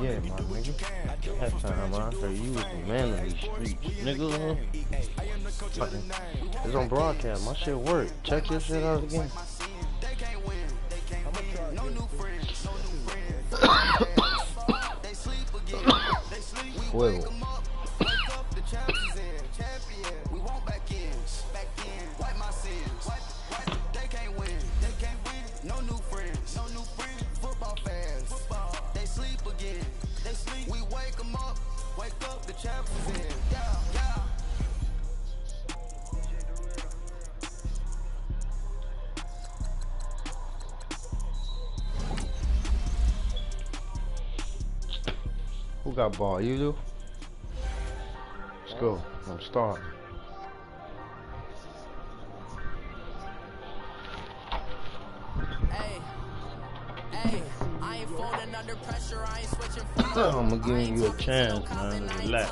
Yeah, my nigga. That time I heard you was the man of these streets, nigga. Fucking, it's on broadcast. My shit work. Check your shit out again. Swivel. Who got ball? You do? Let's go. I'm starting. I ain't folding under pressure. I ain't switching. I'm gonna give you a chance, man. Relax.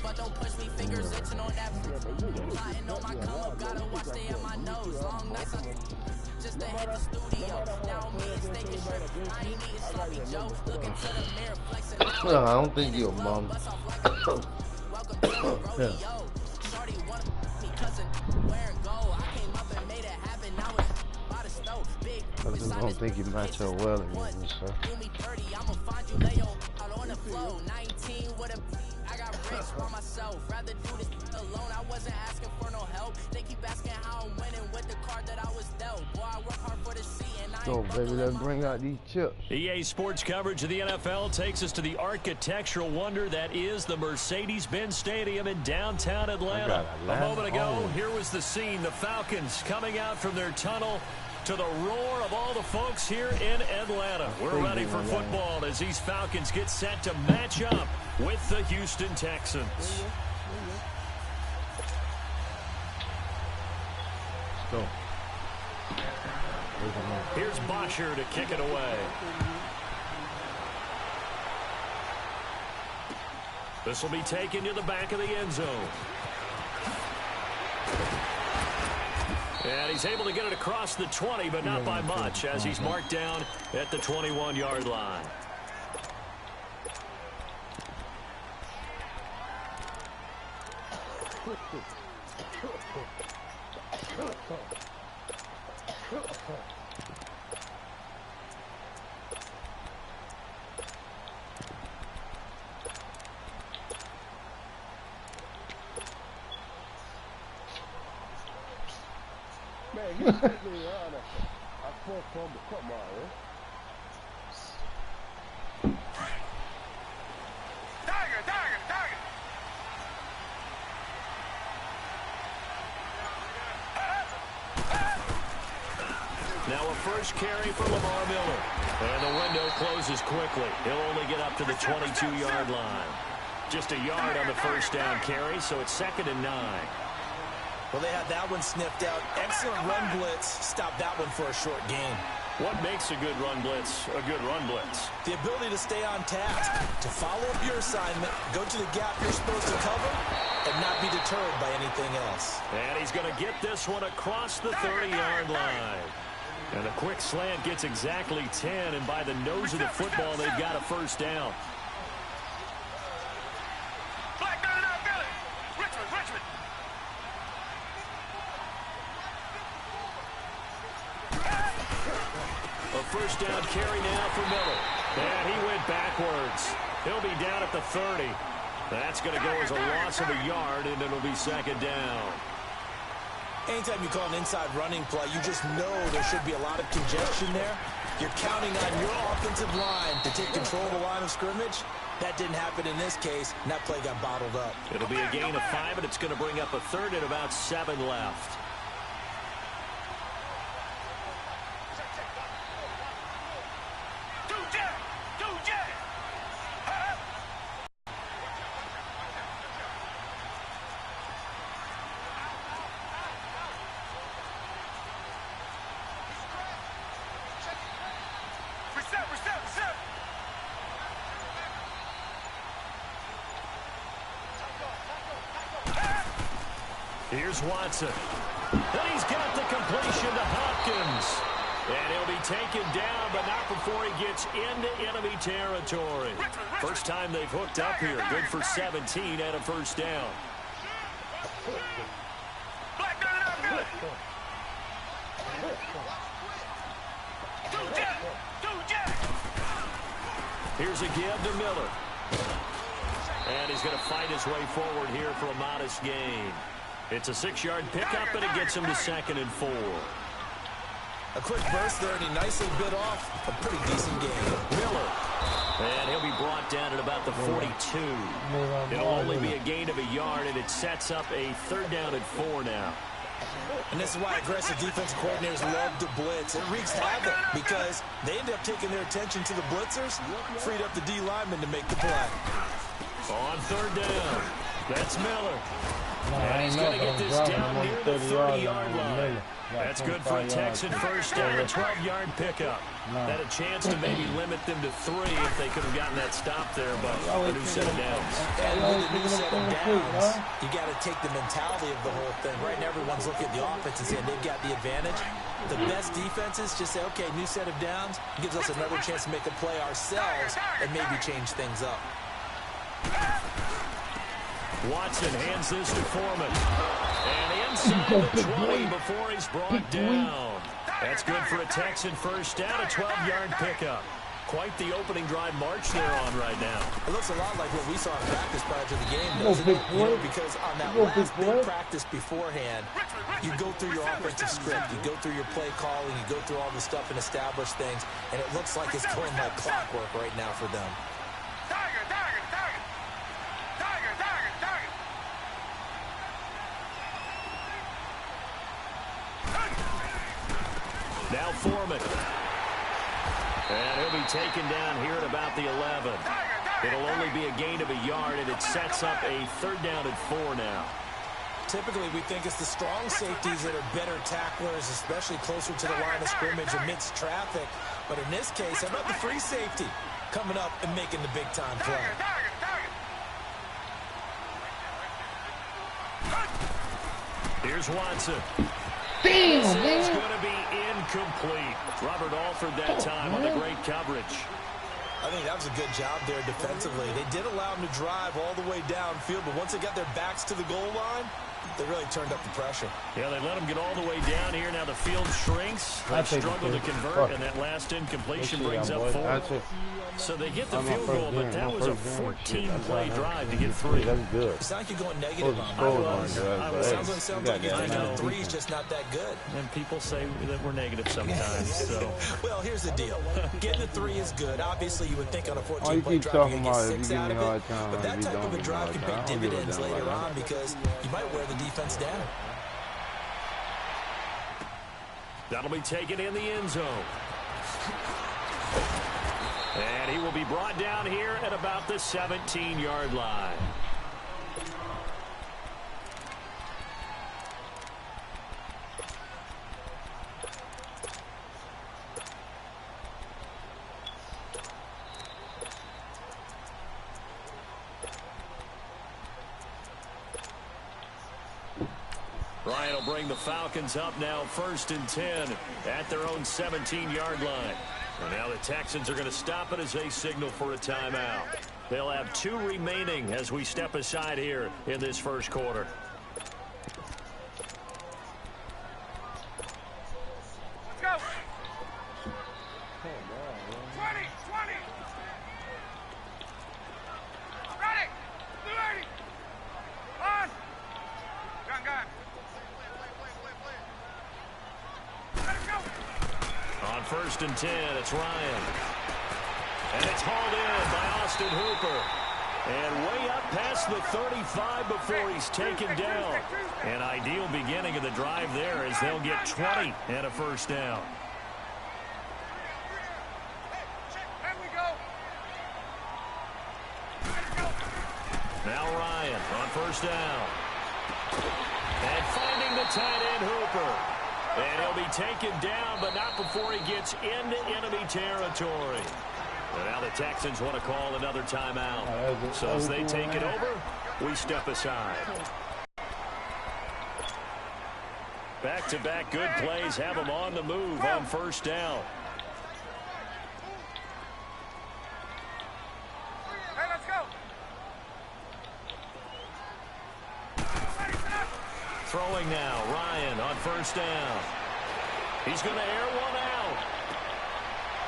But don't push me, fingers itching on that. Plotting on my come up, gotta watch they in my nose. Long nights, just to hit the studio. Now me and Steak and Shrimp. I ain't eating sloppy Joe. Looking to the mirror, flexing. I don't think you're a mom. Welcome to the rodeo. Shorty wanted me cousin, wearing gold. I came up and made it happen. Now it's by the stove. Big. I just don't think you match up well again, sir. Do me 30, I'ma find you lay out on the floor. 19 with a. I got rich by myself. Rather do this alone. I wasn't asking for no help. They keep asking how I'm winning with the card that I was dealt. Boy, I work hard for the C and I. Go, baby, let's bring out these chips. EA Sports coverage of the NFL takes us to the architectural wonder that is the Mercedes-Benz Stadium in downtown Atlanta. A moment ago, here was the scene. The Falcons coming out from their tunnel to the roar of all the folks here in Atlanta. We're ready for football as these Falcons get set to match up with the Houston Texans. Let's go. Here's Bosher to kick it away. This will be taken to the back of the end zone. And he's able to get it across the 20, but not by much, as he's marked down at the 21-yard line. Man, you stick me around. I fuck from the come on, Tiger. Now a first carry for Lamar Miller. And the window closes quickly. He'll only get up to the 22-yard line. Just a yard on the first down carry, so it's 2nd and 9. Well, they had that one sniffed out. Excellent run blitz. Stopped that one for a short gain. What makes a good run blitz a good run blitz? The ability to stay on task, to follow up your assignment, go to the gap you're supposed to cover, and not be deterred by anything else. And he's going to get this one across the 30-yard line. And a quick slant gets exactly 10, and by the nose of the football, they've got a first down. A first down carry now for Miller. And he went backwards. He'll be down at the 30. That's going to go as a loss of a yard, and it'll be 2nd down. Anytime you call an inside running play, you just know there should be a lot of congestion there. You're counting on your offensive line to take control of the line of scrimmage. That didn't happen in this case, and that play got bottled up. It'll be a gain of 5, and it's going to bring up a 3rd and about 7 left. Here's Watson. And he's got the completion to Hopkins. And he'll be taken down, but not before he gets into enemy territory. First time they've hooked up here. Good for 17 and a first down. Here's a give to Miller. And he's going to fight his way forward here for a modest gain. It's a 6-yard pickup, and it gets him to 2nd and 4. A quick burst there, and he nicely bit off a pretty decent game. Miller. And he'll be brought down at about the 42. It'll only be a gain of a yard, and it sets up a 3rd down and 4 now. And this is why aggressive defensive coordinators love to blitz. It wreaks havoc because they end up taking their attention to the blitzers, freed up the D lineman to make the play. On 3rd down, that's Miller. And he's going to get this down near the 30-yard line. That's good for a Texan first down, a 12-yard pickup. Had a chance to maybe limit them to 3 if they could have gotten that stop there, but a new set of downs. And with a new set of downs, you got to take the mentality of the whole thing. Right now, everyone's looking at the offense and saying they've got the advantage. The best defenses just say, okay, new set of downs, gives us another chance to make a play ourselves and maybe change things up. Watson hands this to Foreman. And inside the 20 before he's brought down. That's good for a Texan first down, a 12-yard pickup. Quite the opening drive march they're on right now. It looks a lot like what we saw in practice prior to the game, doesn't it? You know, because on that last big practice beforehand, you go through your offensive script, you go through your play calling, you go through all the stuff and establish things, and it looks like it's going like clockwork right now for them. Now Foreman. And he'll be taken down here at about the 11. It'll only be a gain of a yard, and it sets up a 3rd down and 4 now. Typically, we think it's the strong safeties that are better tacklers, especially closer to the line of scrimmage amidst traffic. But in this case, how about the free safety coming up and making the big-time play? Here's Watson. Damn, this is going to be incomplete. Robert Alford that time on the great coverage. I think that was a good job there defensively. They did allow them to drive all the way downfield, but once they got their backs to the goal line, they really turned up the pressure. Yeah, they let them get all the way down here. Now the field shrinks. They struggle to convert, and that last incompletion brings up 4. So they get the field goal, but that was a 14-play drive to get 3. That's good. It's not like you're going negative on them. It sounds like you're thinking the 3 is just not that good. And people say that we're negative sometimes. So. Well, here's the deal. Getting the 3 is good. Obviously, you would think on a 14-play drive you get 6 out of it. But that type of a drive can pay dividends later on because you might wear the defense down. That'll be taken in the end zone. And he will be brought down here at about the 17-yard line. Ryan will bring the Falcons up now 1st and 10 at their own 17-yard line. And now the Texans are going to stop it as they signal for a timeout. They'll have 2 remaining as we step aside here in this first quarter. Let's go. 20. Ready. Ready. On. Gun. On 1st and 10, it's Ryan. And it's hauled in by Austin Hooper. And way up past the 35 before he's taken down. An ideal beginning of the drive there as they'll get 20 and a first down. Now Ryan on 1st down. And finding the tight end Hooper. And he'll be taken down, but not before he gets into enemy territory. And now the Texans want to call another timeout. So as they take it over, we step aside. Back-to-back good plays have them on the move on 1st down. Throwing now, Ryan on first down. He's going to air one out.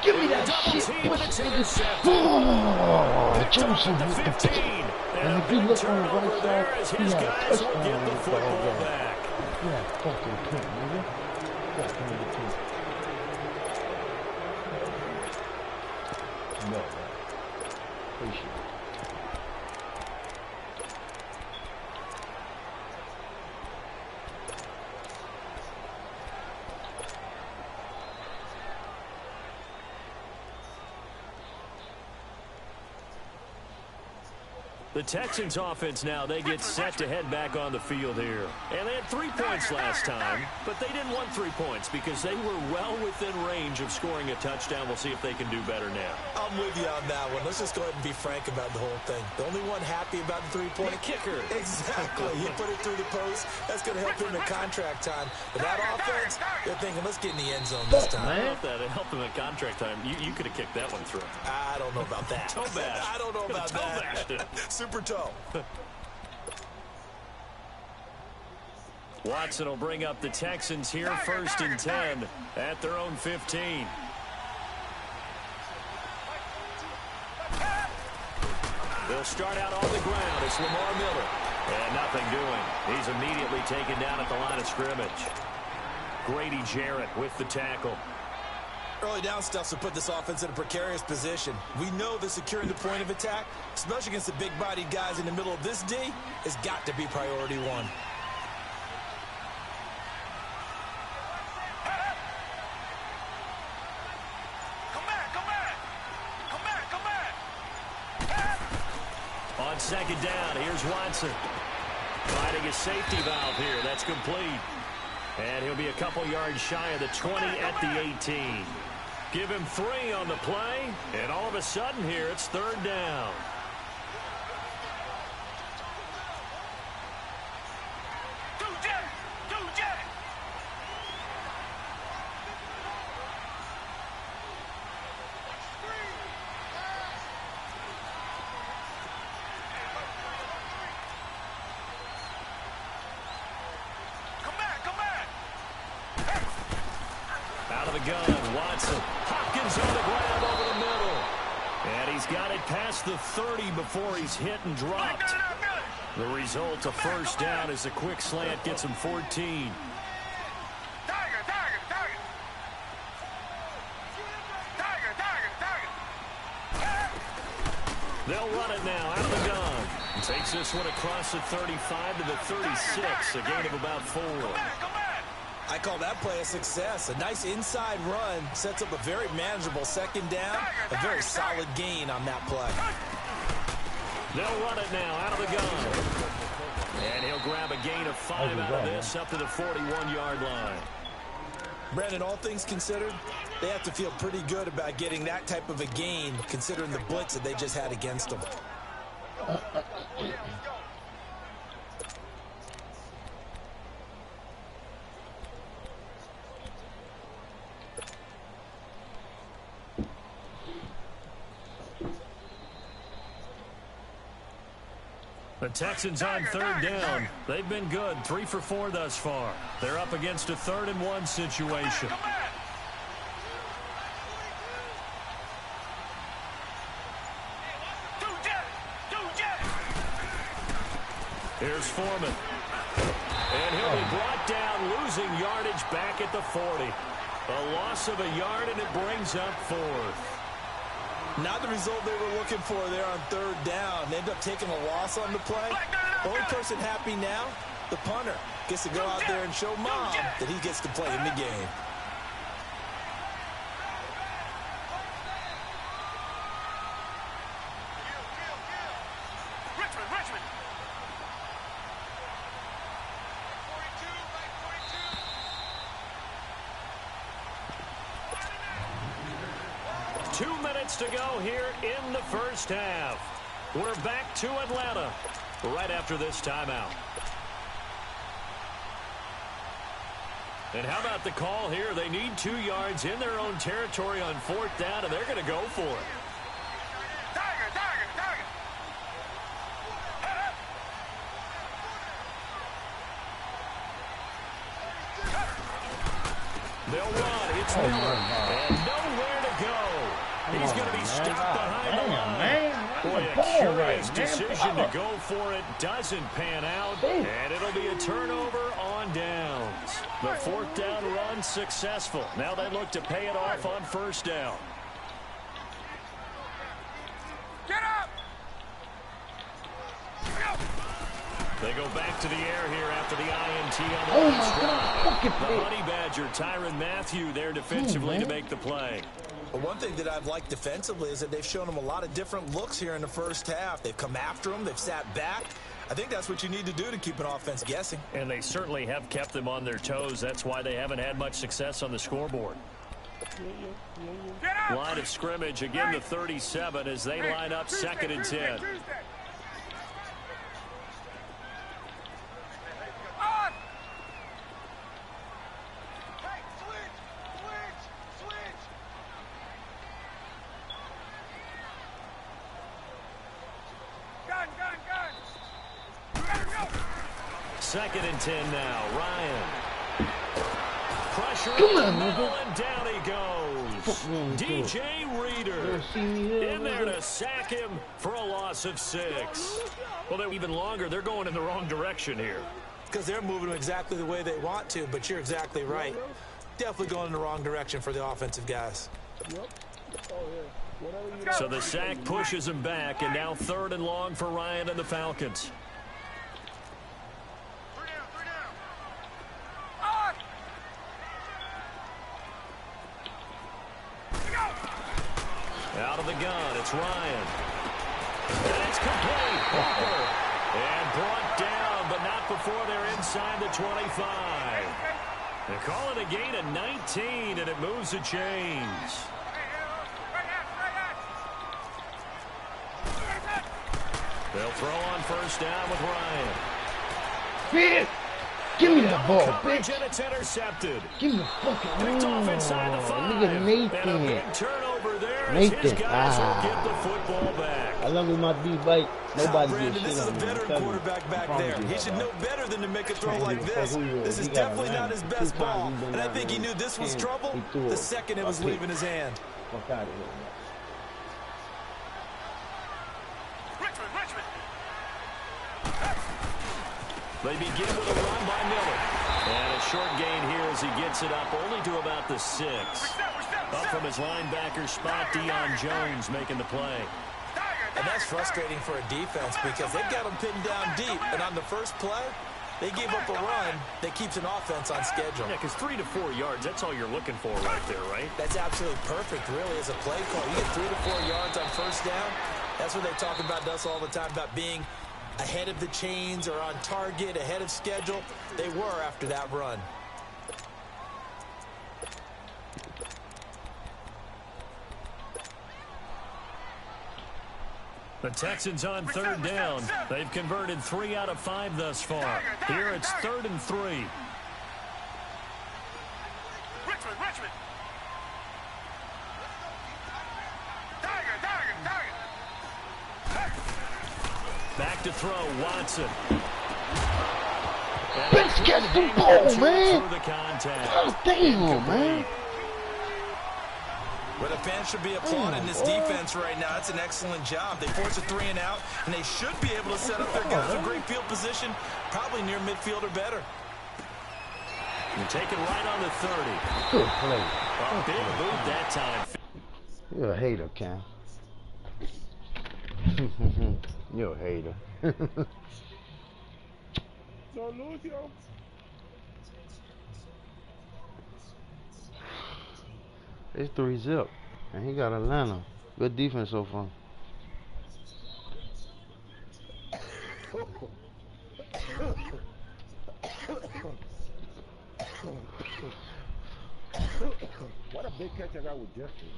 Give me that Double shit. team, and it's intercepted. Oh, Jefferson The with the 15. And if you look on the right side, he His had a guys will touchdown get the on this football ball game. back. Yeah, fucking pick, nigga. Fucking pick. No, man. Appreciate it. The Texans offense now, they get set to head back on the field here. And they had 3 points last time, but they didn't want 3 points because they were well within range of scoring a touchdown. We'll see if they can do better now. I'm with you on that one. Let's just go ahead and be frank about the whole thing. The only one happy about the 3-point kicker. Exactly. He put it through the post. That's going to help him in contract time. But that offense, they're thinking, let's get in the end zone this time. I don't know if that helped him in contract time. You could have kicked that one through. I don't know about that. Toe bash. I don't know about Toe that. bashed. Super toe. Watson will bring up the Texans here, 1st and 10 at their own 15. They'll start out on the ground. It's Lamar Miller. And nothing doing. He's immediately taken down at the line of scrimmage. Grady Jarrett with the tackle. Early down stuff to put this offense in a precarious position. We know that securing the point of attack, especially against the big-bodied guys in the middle of this D, has got to be priority one. On 2nd down, here's Watson. Finding a safety valve here. That's complete. And he'll be a couple yards shy of the 20 at the 18. Give him 3 on the play, and all of a sudden here, it's 3rd down. Out of the gun, Watson. Hopkins on the ground over the middle. And he's got it past the 30 before he's hit and dropped. The result, a 1st down as a quick slant gets him 14. They'll run it now out of the gun. He takes this one across the 35 to the 36, a gain of about 4. I call that play a success. A nice inside run sets up a very manageable 2nd down. A very solid gain on that play. They'll run it now out of the gun. And he'll grab a gain of 5 out of this up to the 41-yard line. Brandon, all things considered, they have to feel pretty good about getting that type of a gain considering the blitz that they just had against them. The Texans on 3rd down. They've been good, 3 for 4 thus far. They're up against a 3rd and 1 situation. Here's Foreman. And he'll be brought down, losing yardage back at the 40. A loss of a yard, and it brings up 4th. Not the result they were looking for there on 3rd down. They end up taking a loss on the play. Only person happy now, the punter, gets to go out there and show Mom that he gets to play in the game. Richmond. 2 minutes to go here in the 1st half. We're back to Atlanta right after this timeout. And how about the call here? They need 2 yards in their own territory on 4th down, and they're going to go for it. It's Miller. And nowhere to go. He's going to be stopped behind the line. Boy, a curious decision to go for it doesn't pan out, and it'll be a turnover on downs. The fourth down run successful. Now they look to pay it off on first down. Get up! They go back to the air here after the INT on the last drive. The Honey Badger, Tyrann Mathieu there defensively to make the play. But one thing that I've liked defensively is that they've shown them a lot of different looks here in the first half. They've come after them. They've sat back. I think that's what you need to do to keep an offense guessing. And they certainly have kept them on their toes. That's why they haven't had much success on the scoreboard. Line of scrimmage, again the 37 as they line up 2nd and 10. Second and 10 now. Ryan. Pressure on the middle, and down he goes. DJ Reader in there to sack him for a loss of 6. Well, they're even longer. They're going in the wrong direction here. Because they're moving exactly the way they want to, but you're exactly right. Definitely going in the wrong direction for the offensive guys. So the sack pushes him back, and now 3rd and long for Ryan and the Falcons. Out of the gun, it's Ryan. And it's complete. And brought down, but not before they're inside the 25. They call it a gain of 19, and it moves the chains. They'll throw on first down with Ryan. Bitch! Give me that ball, Coverage, bitch! and it's intercepted. Give me the fucking ball. Picked off inside the 5. Look at Nathan. And a big turnover there as Nathan. his guys will get the football back. I love my D-bite. Nobody Brandon, gets this shit is a on me. veteran quarterback back there. He should know better than to make a throw like this. This is definitely not his best ball, and I think he knew this was trouble the second it was leaving his hand. Fuck out of here. They begin with a run by Miller. And a short gain here as he gets it up only to about the 6. Up from his linebacker spot, Deion Jones making the play. And that's frustrating for a defense because they've got them pinned down deep. And on the first play, they gave up a run that keeps an offense on schedule. Yeah, because 3 to 4 yards, that's all you're looking for right there, right? That's absolutely perfect, really, as a play call. You get 3 to 4 yards on first down. That's what they talk about us all the time, about being ahead of the chains or on target, ahead of schedule. They were after that run. The Texans on 3rd down. They've converted 3 out of 5 thus far. Here it's 3rd and 3. Richmond. Back to throw, Watson. Bitch, catch the ball, man! Through the contact. God damn, man! But the fans should be applauding this defense right now. That's an excellent job. They force a 3 and out, and they should be able to set up their guys in great field position, probably near midfield or better. You take it right on the 30. Good play. A big boot that time. You're a hater, Cam. You're a hater. Don't lose, yo. It's 3-zip, and he got Atlanta. Good defense so far. What a big catch I got with Justin.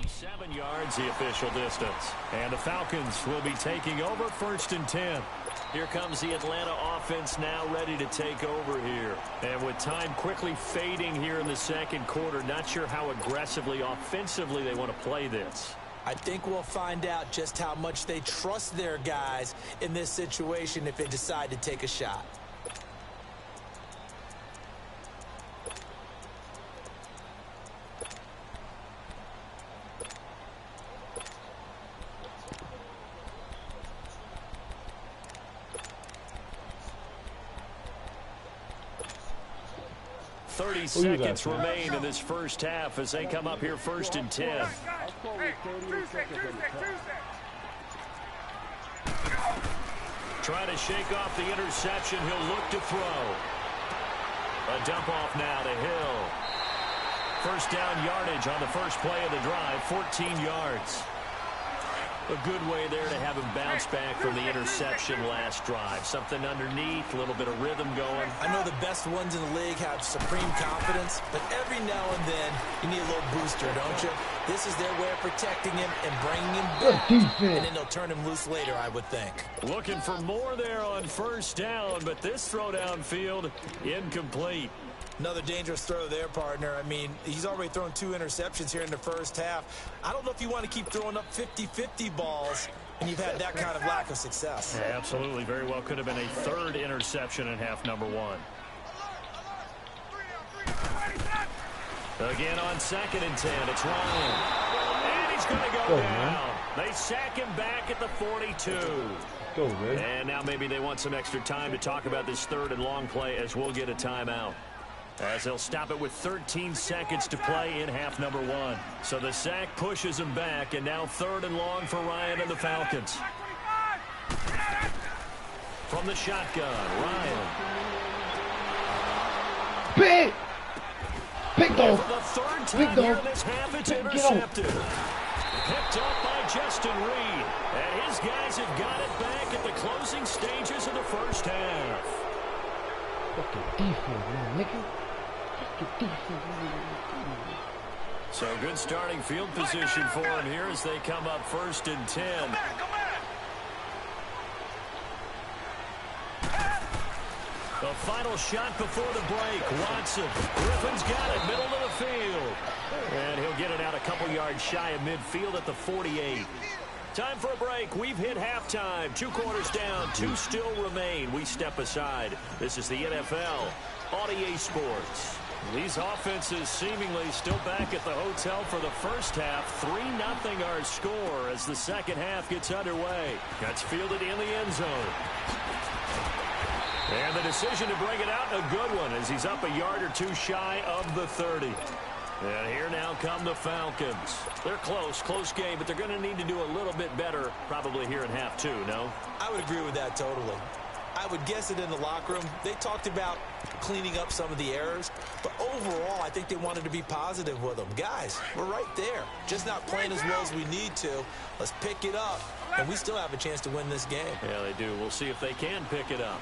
7 yards the official distance. And the Falcons will be taking over 1st and 10. Here comes the Atlanta offense now ready to take over here. And with time quickly fading here in the second quarter, not sure how aggressively, offensively they want to play this. I think we'll find out just how much they trust their guys in this situation if they decide to take a shot. 30 seconds remain in this first half as they come up here 1st and 10. Trying to shake off the interception. He'll look to throw. A dump off now to Hill. First down yardage on the first play of the drive, 14 yards. A good way there to have him bounce back from the interception last drive. Something underneath, a little bit of rhythm going. I know the best ones in the league have supreme confidence, but every now and then you need a little booster, don't you? This is their way of protecting him and bringing him back, and then they'll turn him loose later, I would think. Looking for more there on first down, but this throw downfield, incomplete. Another dangerous throw there, partner. I mean, he's already thrown 2 interceptions here in the first half. I don't know if you want to keep throwing up 50-50 balls, and you've had that kind of lack of success. Yeah, absolutely. Very well could have been a 3rd interception in half number 1. Again on 2nd and 10. It's Ryan. And he's going to go down. Man. They sack him back at the 42. Go, man. And now maybe they want some extra time to talk about this 3rd and long play as we'll get a timeout. As they'll stop it with 13 seconds to play in half number 1. So the sack pushes him back, and now 3rd and long for Ryan and the Falcons. From the shotgun, Ryan. Big dog. For the 3rd time here in this half, it's intercepted. Picked up by Justin Reed. And his guys have got it back at the closing stages of the first half. Fucking defense, man, nigga. So good starting field position for him here as they come up 1st and 10. The final shot before the break. Watson. Griffin's got it. Middle of the field. And he'll get it out a couple yards shy of midfield at the 48. Time for a break. We've hit halftime. 2 quarters down. 2 still remain. We step aside. This is the NFL on EA Sports. These offenses seemingly still back at the hotel for the first half. 3-0 our score as the second half gets underway. Gets fielded in the end zone. And the decision to bring it out, a good one, as he's up a yard or 2 shy of the 30. And here now come the Falcons. They're close game, but they're going to need to do a little bit better probably here in half 2, no? I would agree with that totally. I would guess it in the locker room. They talked about cleaning up some of the errors, but overall, I think they wanted to be positive with them. Guys, we're right there. Just not playing as well as we need to. Let's pick it up, and we still have a chance to win this game. Yeah, they do. We'll see if they can pick it up.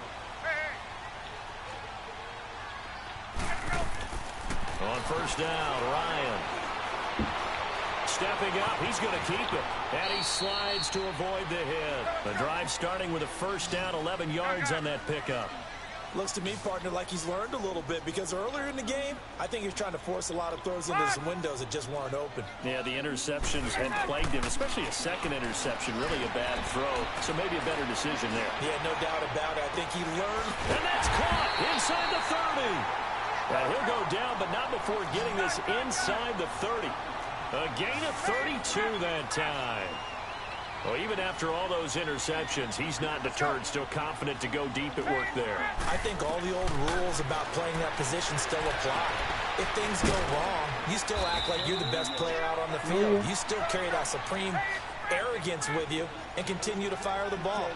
On first down, Ryan. Stepping up, he's going to keep it. And he slides to avoid the hit. The drive starting with a first down, 11 yards on that pickup. Looks to me, partner, like he's learned a little bit, because earlier in the game, I think he's trying to force a lot of throws into some windows that just weren't open. Yeah, the interceptions had plagued him, especially a second interception, really a bad throw. So maybe a better decision there. Yeah, no doubt about it. I think he learned. And that's caught inside the 30. Well, he'll go down, but not before getting this inside the 30. A gain of 32 that time. Well, even after all those interceptions, he's not deterred, still confident to go deep at work there. I think all the old rules about playing that position still apply. If things go wrong, you still act like you're the best player out on the field. You still carry that supreme arrogance with you and continue to fire the ball.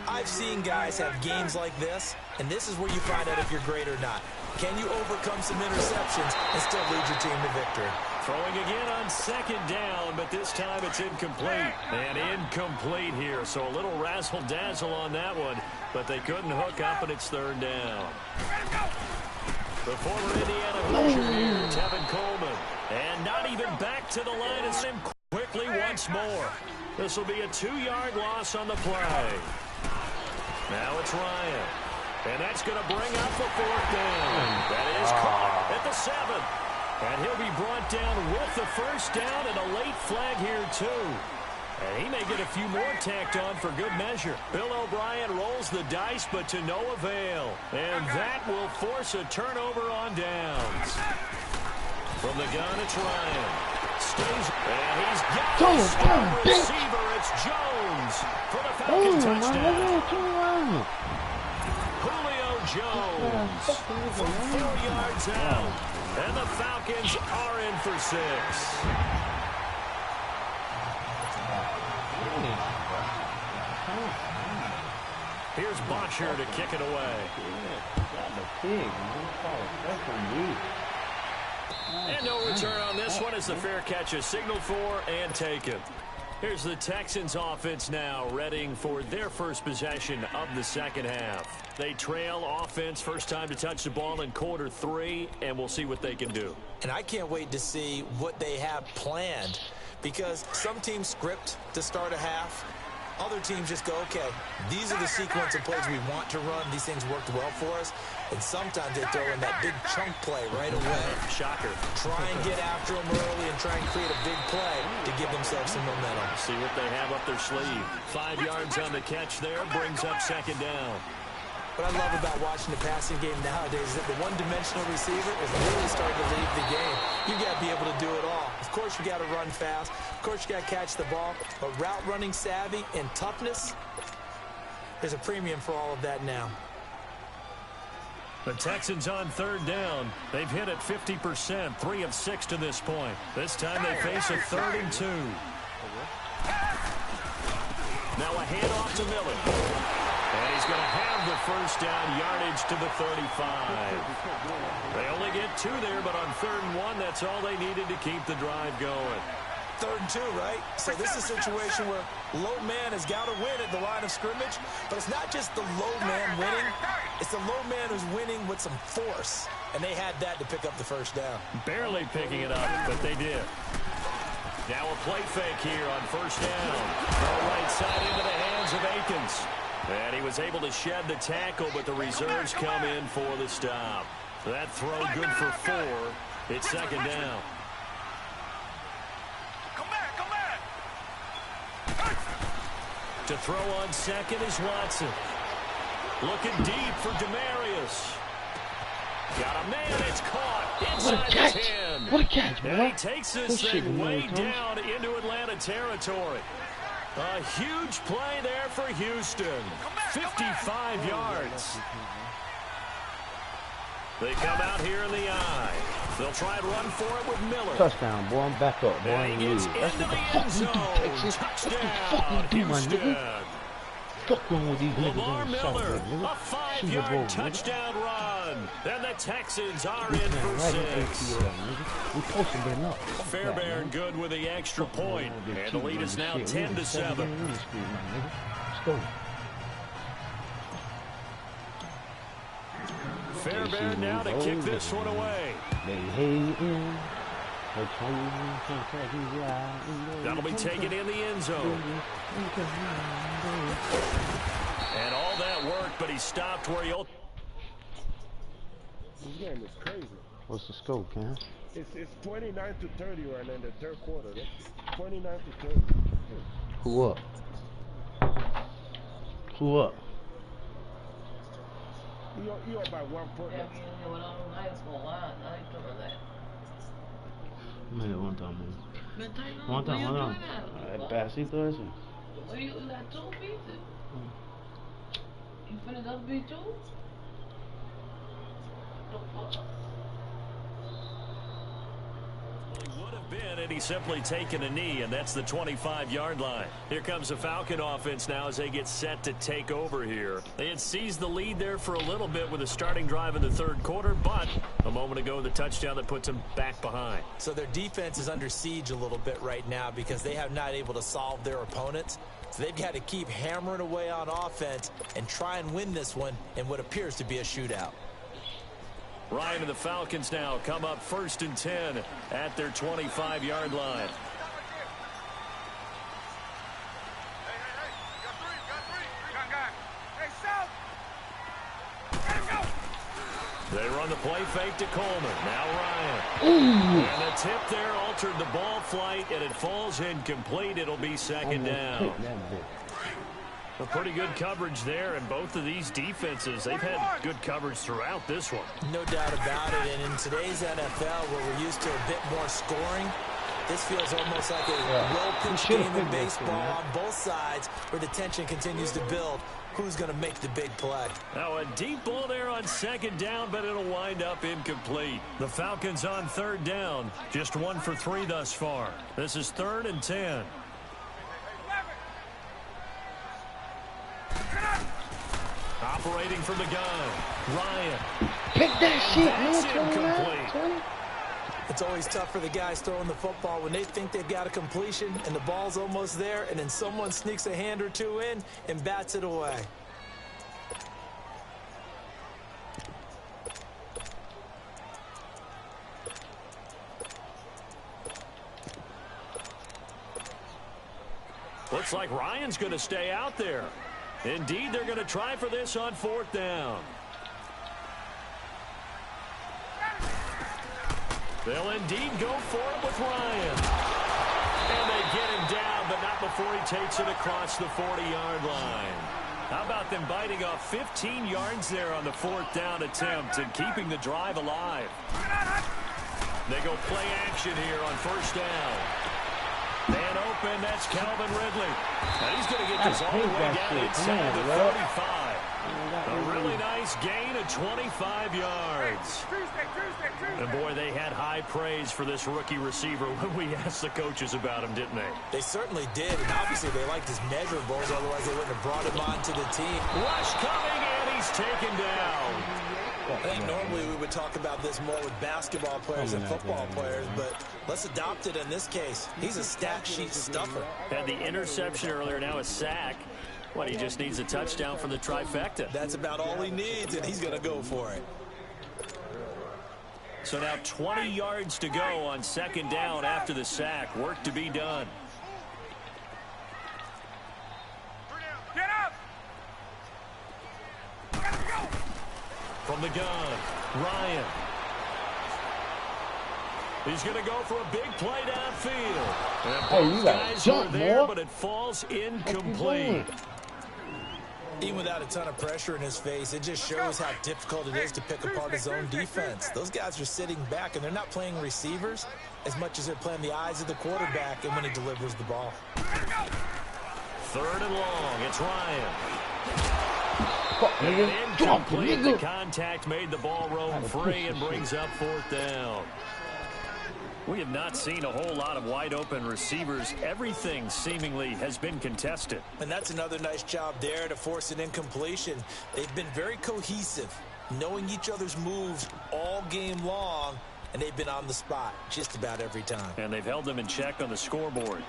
I've seen guys have games like this, and this is where you find out if you're great or not. Can you overcome some interceptions and still lead your team to victory? Throwing again on second down, but this time it's incomplete. And incomplete here, so a little razzle-dazzle on that one, but they couldn't hook up, and it's third down. The former Indiana Hoosier here, Tevin Coleman. And not even back to the line, and him quickly once more. This will be a 2-yard loss on the play. Now it's Ryan. And that's going to bring up the fourth down. That is caught at the 7. And he'll be brought down with the first down and a late flag here, too. And he may get a few more tacked on for good measure. Bill O'Brien rolls the dice, but to no avail. And that will force a turnover on downs. From the gun, it's Ryan. Stays, and he's got a star receiver. It's Jones for the Falcon touchdown. Julio Jones. 4 yards out. And the Falcons are in for 6. Here's Botcher to kick it away. And no return on this one as the fair catch is signaled for and taken. Here's the Texans offense now, readying for their first possession of the second half. They trail offense, first time to touch the ball in quarter 3, and we'll see what they can do. And I can't wait to see what they have planned, because some teams script to start a half. Other teams just go, okay, these are the sequence of plays we want to run. These things worked well for us. And sometimes they throw in that big chunk play right away. Shocker. Try and get after them early and try and create a big play to give themselves some momentum. See what they have up their sleeve. 5 yards on the catch there, brings up second down. What I love about watching the passing game nowadays is that the one-dimensional receiver is really starting to leave the game. You got to be able to do it all. Of course, you got to run fast. Of course, you got to catch the ball. But route running savvy and toughness, there's a premium for all of that now. The Texans on third down. They've hit it 50%, 3 of 6 to this point. This time they face a 3rd and 2. Now a handoff to Miller. And he's going to have the first down, yardage to the 35. They only get 2 there, but on 3rd and 1, that's all they needed to keep the drive going. 3rd and 2, right? So this is a situation where low man has got to win at the line of scrimmage, but it's not just the low man winning. It's the low man who's winning with some force, and they had that to pick up the first down. Barely picking it up, but they did. Now a play fake here on first down. The right side into the hands of Akins. And he was able to shed the tackle, but the reserves come in for the stop. That throw good for 4. It's second down. To throw on second is Watson. Looking deep for Demarius. Got a man, it's caught inside the 10. What a catch, man. And he takes this thing way down into Atlanta territory. A huge play there for Houston. 55 yards. They come out here in the eye. They'll try and run for it with Miller. Touchdown, boy. I'm back up, boy. And he gets into the end zone. Touchdown, Houston. Fuck wrong with these niggas Lamar on the Miller, side, a 5-yard touchdown run. And the Texans are in for 6. We supposed to be up. Fairbairn good with the extra point. And the lead is now 10-7. Let's go. Fairbairn now to kick this one away. That'll be taken in the end zone. And all that work, but he stopped where he... This game is crazy. What's the scope, Cam? It's 29-30 right now in the 3rd quarter. That's 29-30. Who up? Who up? You up by 1 point. Mira, aguantamos. Aguantamos. El pedacito ese. You got 2 pieces. You finished up B2? Would have been, and he's simply taken a knee, and that's the 25-yard line. Here comes the Falcon offense now as they get set to take over here. They had seized the lead there for a little bit with a starting drive in the 3rd quarter, but a moment ago the touchdown that puts them back behind. So their defense is under siege a little bit right now because they have not able to solve their opponents. So they've got to keep hammering away on offense and try and win this one in what appears to be a shootout. Ryan and the Falcons now come up 1st and 10 at their 25-yard line. They run the play fake to Coleman. Now Ryan. Ooh. And the tip there altered the ball flight, and it falls incomplete. It'll be second down. A pretty good coverage there, and both of these defenses, they've had good coverage throughout this one. No doubt about it, and in today's NFL, where we're used to a bit more scoring, This feels almost like a well-pitched game of baseball on both sides where the tension continues to build. Who's going to make the big play? Now a deep ball there on second down, but it'll wind up incomplete. The Falcons on third down. Just 1 for 3 thus far. This is 3rd and 10. Operating from the gun. Ryan. Pick that shit, That's man. incomplete. It's always tough for the guys throwing the football when they think they've got a completion and the ball's almost there, and then someone sneaks a hand or two in and bats it away. Looks like Ryan's going to stay out there. Indeed, they're going to try for this on 4th down. They'll indeed go for it with Ryan. And they get him down, but not before he takes it across the 40-yard line. How about them biting off 15 yards there on the 4th down attempt and keeping the drive alive? They go play action here on 1st down. Man open, that's Calvin Ridley. Now he's going to get this all the way down inside the 35. A really nice gain of 25 yards. And boy, they had high praise for this rookie receiver when we asked the coaches about him, didn't they? They certainly did, and obviously they liked his measurables, otherwise they wouldn't have brought him onto the team. Rush coming, and he's taken down. I think normally we would talk about this more with basketball players and football players, but let's adopt it in this case. He's a stat sheet stuffer. Had the interception earlier, now a sack. What, he just needs a touchdown for the trifecta. That's about all he needs, and he's going to go for it. So now 20 yards to go on 2nd down after the sack. Work to be done. Get up! From the gun, Ryan. He's going to go for a big play downfield. And both guys are there, but it falls incomplete. Even without a ton of pressure in his face, it just shows how difficult it is to pick apart his own defense. Those guys are sitting back, and they're not playing receivers as much as they're playing the eyes of the quarterback and when he delivers the ball. 3rd and long, it's Ryan. And incomplete. The contact made the ball roam free and brings up 4th down. We have not seen a whole lot of wide-open receivers. Everything seemingly has been contested. And that's another nice job there to force an incompletion. They've been very cohesive, knowing each other's moves all game long, and they've been on the spot just about every time. And they've held them in check on the scoreboard.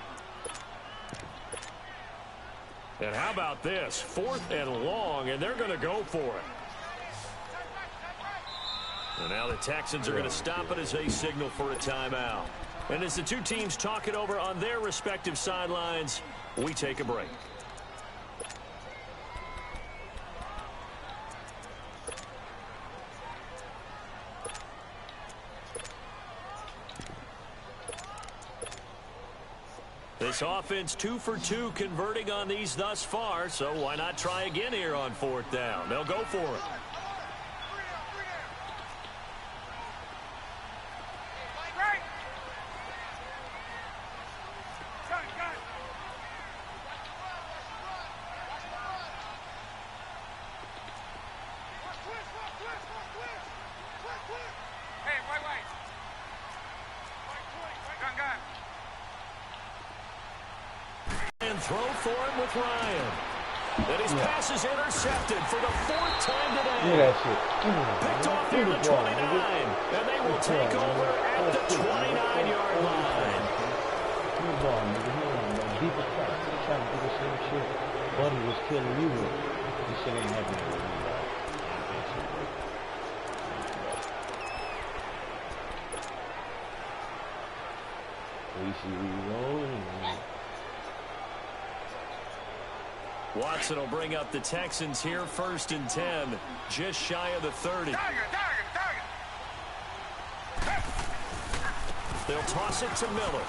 And how about this? 4th and long, and they're going to go for it. And now the Texans are going to stop it as they signal for a timeout. And as the two teams talk it over on their respective sidelines, we take a break. This offense 2 for 2 converting on these thus far, so why not try again here on 4th down? They'll go for it. Throw for him with Ryan. And his pass is intercepted for the 4th time today. Picked off near the 29. And they will take over at the 29-yard line. Buddy was killing you. This shit ain't happening. We see we rolling. Watson will bring up the Texans here, 1st and 10, just shy of the 30. They'll toss it to Miller.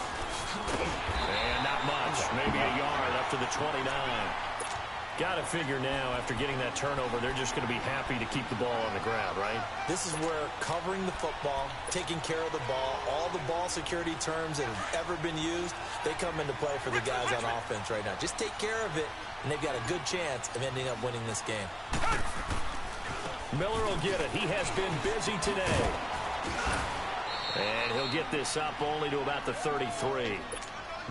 And not much, maybe a yard up to the 29. Got to figure now, after getting that turnover, they're just going to be happy to keep the ball on the ground, right? This is where covering the football, taking care of the ball, all the ball security terms that have ever been used, they come into play for the guys on offense right now. Just take care of it, and they've got a good chance of ending up winning this game. Miller will get it. He has been busy today. And he'll get this up only to about the 33.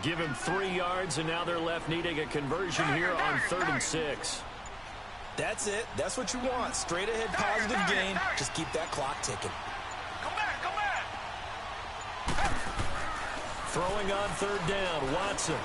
Give him 3 yards, and now they're left needing a conversion here on 3rd and 6. That's it. That's what you want. Straight ahead positive gain. Just keep that clock ticking. Throwing on 3rd down, Watson.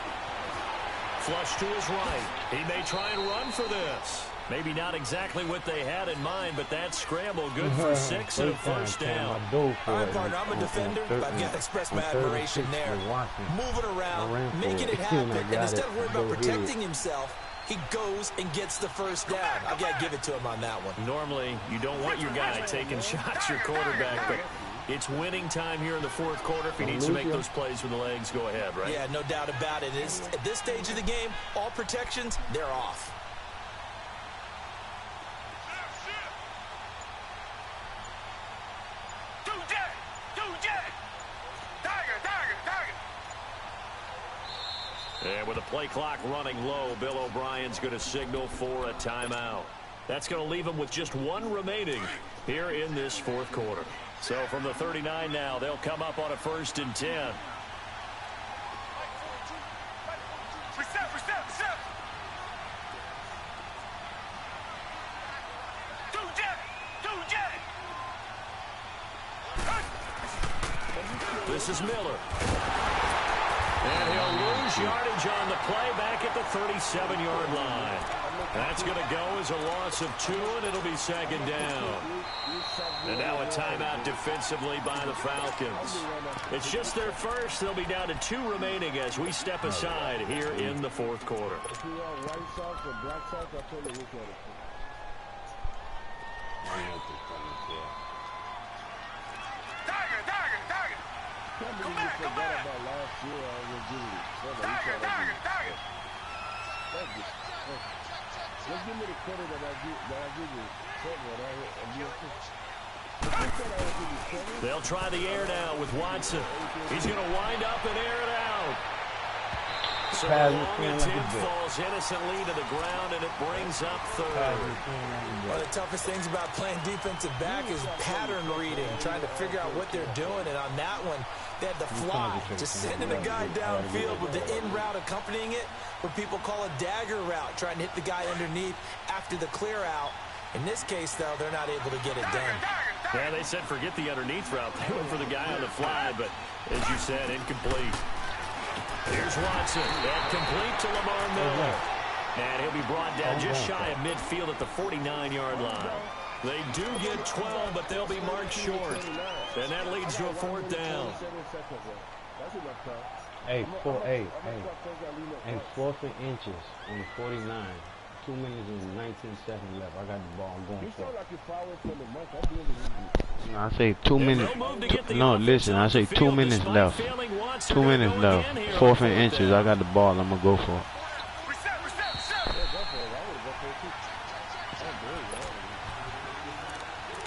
Flush to his right. He may try and run for this. Maybe not exactly what they had in mind, but that scramble good for 6 and a first down. All right, partner, I'm a defender, but I've got to express my admiration there. Moving around, making it happen, and instead of worrying about protecting himself, he goes and gets the first down. I've got to give it to him on that one. Normally, you don't want your guy taking shots, your quarterback, but it's winning time here in the 4th quarter. If he needs to make those plays with the legs, go ahead, right? Yeah, no doubt about it. At this stage of the game, all protections, they're off. And with the play clock running low, Bill O'Brien's going to signal for a timeout. That's going to leave him with just 1 remaining here in this 4th quarter. So from the 39 now, they'll come up on a 1st and 10. This is Miller. And he'll lose yardage on the play back at the 37-yard line. That's going to go as a loss of 2, and it'll be 2nd down. And now a timeout defensively by the Falcons. It's just their first. They'll be down to 2 remaining as we step aside here in the 4th quarter. If you want white socks or black socks, I'll tell you which one it Come back, come back. Last year, I was doing it. Target. Just give me the credit that I give you. They'll try the air now with Watson. He's going to wind up and air it out. So the long attempt falls innocently to the ground, and it brings up 3rd. One of the toughest things about playing defensive back is pattern reading, trying to figure out what they're doing. And on that one, they had the fly, just sending a guy downfield with the in route accompanying it, what people call a dagger route, trying to hit the guy underneath after the clear out. In this case, though, they're not able to get it done. Yeah, they said forget the underneath route. They went for the guy on the fly, but as you said, incomplete. Here's Watson. And complete to Lamar Miller. And he'll be brought down just shy of midfield at the 49-yard line. They do get 12, but they'll be marked short. And that leads to a 4th down. Hey, 4th and inches on the 49. 2 minutes and 19 seconds left. I got the ball going for it. No, I say 2 minutes. No, listen, I say 2 minutes left. 2 minutes left. 4th and inches. I got the ball. I'm going to go for it.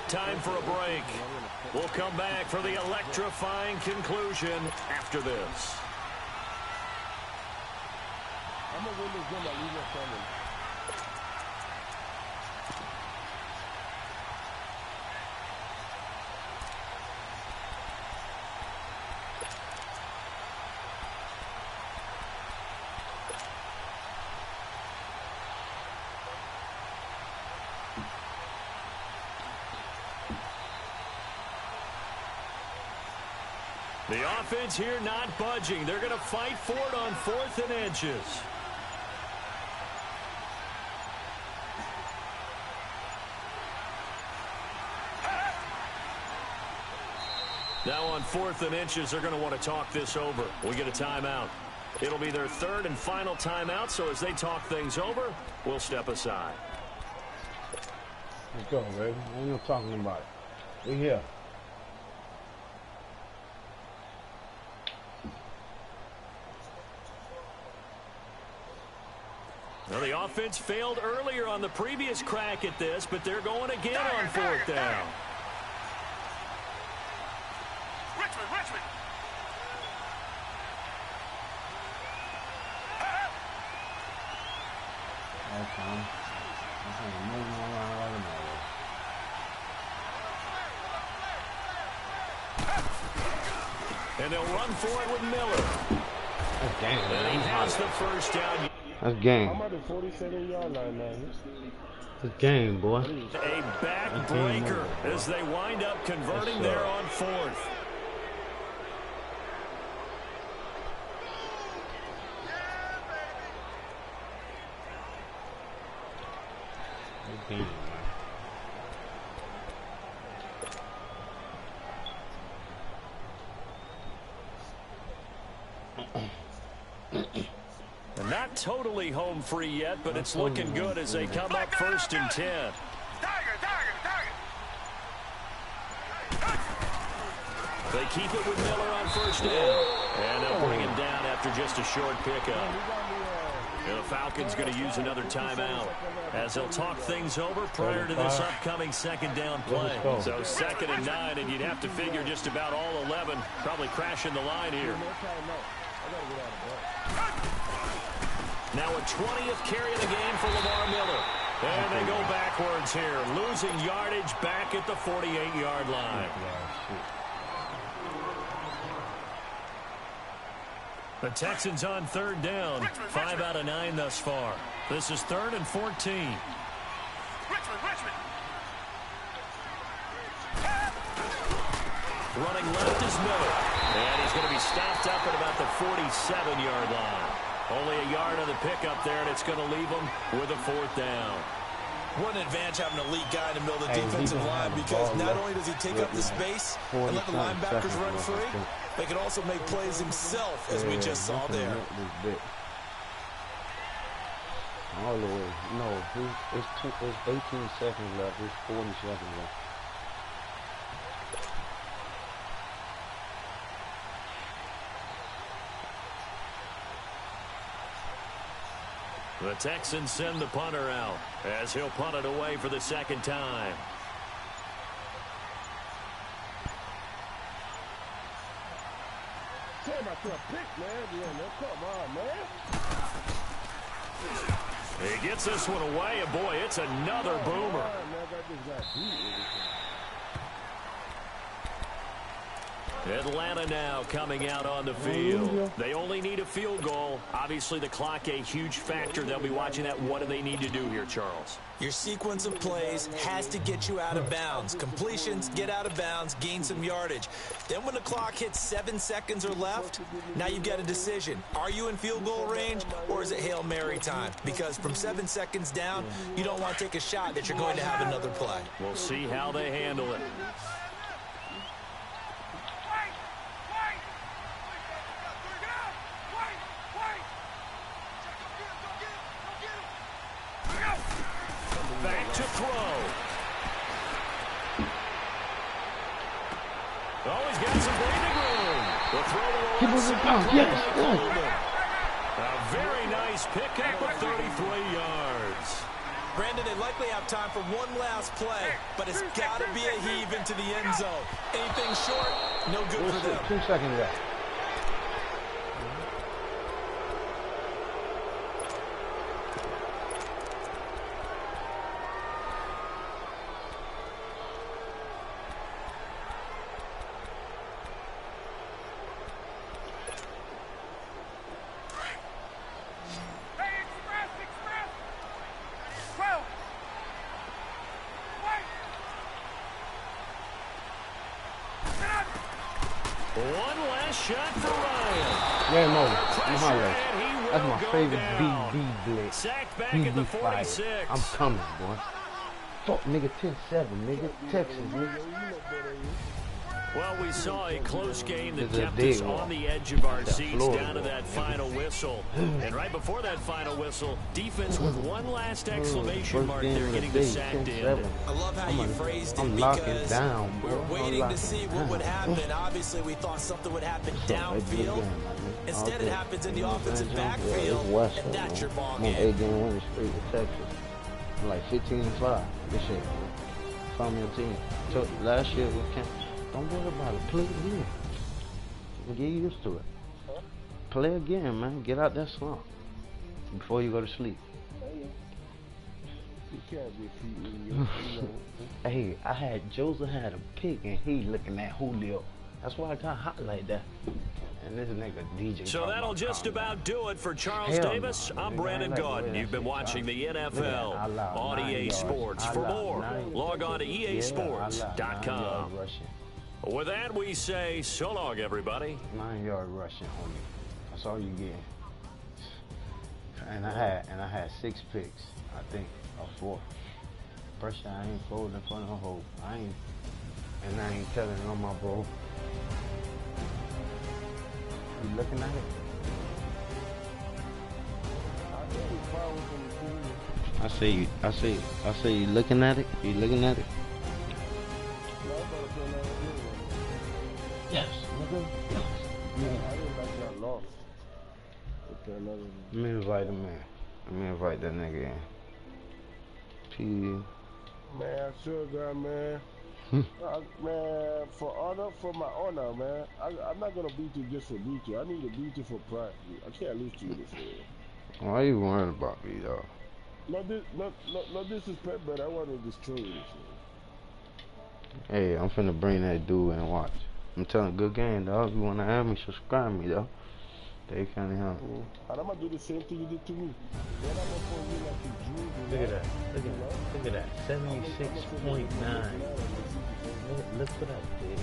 Time for a break. We'll come back for the electrifying conclusion after this. I'm going to win this game by leaving a family. The offense here not budging. They're going to fight for it on 4th and inches. Now on 4th and inches, they're going to want to talk this over. We get a timeout. It'll be their 3rd and final timeout, so as they talk things over, we'll step aside. Let's go, baby. Ain't no talking about it. We here. Well, the offense failed earlier on the previous crack at this, but they're going again on 4th down. Richmond. And they'll run for it with Miller. That's game. And he has the first down. That's game. I'm at the 47-yard line now. That's game, boy. A backbreaker as they wind up converting there on 4th. Game. And not totally home free yet, but it's looking good as they come up 1st and 10. They keep it with Miller on 1st down. And they'll bring him down after just a short pickup. And the Falcons going to use another timeout as they'll talk things over prior to this upcoming 2nd down play. So 2nd and 9, and you'd have to figure just about all 11 probably crashing the line here. Now a 20th carry of the game for Lamar Miller. And they go backwards here, losing yardage back at the 48-yard line. The Texans on 3rd down, 5 out of 9 thus far. This is 3rd and 14. Richmond. Running left is Miller. And he's going to be stopped up at about the 47-yard line. Only a yard on the pickup there, and it's going to leave him with a 4th down. What an advantage having an elite guy in the middle of the defensive line, because not only does he take up the space and let the linebackers run free, but he can also make plays himself, as we just saw there. All the way. No, it's 18 seconds left. It's 40 seconds left. The Texans send the punter out as he'll punt it away for the 2nd time. He gets this one away, and boy, it's another boomer. Atlanta now coming out on the field. They only need a field goal. Obviously, the clock a huge factor. They'll be watching that. What do they need to do here, Charles? Your sequence of plays has to get you out of bounds. Completions, get out of bounds, gain some yardage. Then when the clock hits 7 seconds or left, now you've got a decision. Are you in field goal range, or is it Hail Mary time? Because from 7 seconds down, you don't want to take a shot that you're going to have another play. We'll see how they handle it. Back to throw. Oh, he's got some breathing room. The throw to Keep moving down. Yes. A very nice pickup of 33 yards. Brandon, they likely have time for one last play, but it's got to be a heave into the end zone. Anything short, no good for them. 2 seconds left. One last shot for Ryan. Game over. I'm hollering. That's my favorite BB blitz. Sacked back at the 46. I'm coming, boy. Fuck, nigga, 10-7, nigga. Texas, nigga. Well, we saw a close game that kept us on the edge of our seats down to that final whistle. And right before that final whistle, defense with one last exclamation mark there, getting the sack to end it. I love how you phrased it, I'm locking down, bro. we're waiting to see what would happen. Obviously, we thought something would happen downfield. Instead, it happens in the offensive backfield, and that's your ball game. 8-game winning streak with Texas. I'm like 15-5. This shit, man. Found me a team. So last year we can't. Don't worry about it. Play again. Get used to it. Play again, man. Get out that slump before you go to sleep. You can't defeat me. Hey, Joseph had a pick and he looking at Julio. That's why I got hot like that. And this nigga DJ. So that'll just about do it for Charles Davis. I'm Brandon Gordon. You've been watching the NFL on EA Sports. For more, log on to EASports.com. With that, we say so long, everybody. 9-yard rushing, homie. That's all you get. And I had 6 picks, I think, or 4. Pressure, I ain't folding in front of the hole. I ain't telling on my bro. You looking at it? I say you looking at it? You looking at it? Yes, nigga. Yes. Let me invite him in. Let me invite that nigga in. P. Man, sugar, man. Man, for my honor, man. I'm not gonna beat you just for beat you. I need to beat you for pride. I can't lose to you this way. Why you worried about me, though? Not disrespect, but I want to destroy you this way. Hey, I'm finna bring that dude and watch. I'm telling good game, dog. If you wanna have me, subscribe me, though. Dadecountyhunter. And I'm gonna do the same thing you did to me. Then I'm gonna put you like a Jew. Look at that. Look at that. 76.9. Look for that, dude.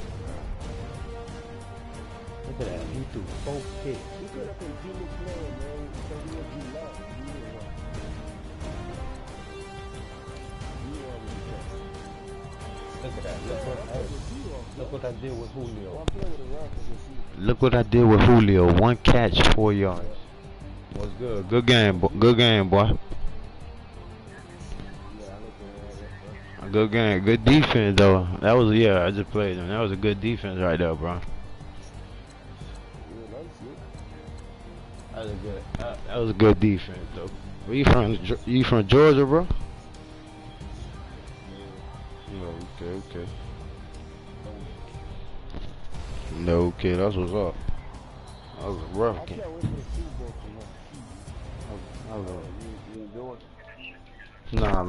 Look at that. He threw 4 picks. You could have continued playing, man. Because you were lost. Look at that. Look what I did with Julio. Look what I did with Julio. 1 catch, 4 yards. What's good? Good game, good game, boy. Good game, good defense though. That was I just played him. That was a good defense right there, bro. That was a good defense though. Where you from? You from Georgia, bro? Okay. No, okay, that's what's up. That was a rough game. Nah, man.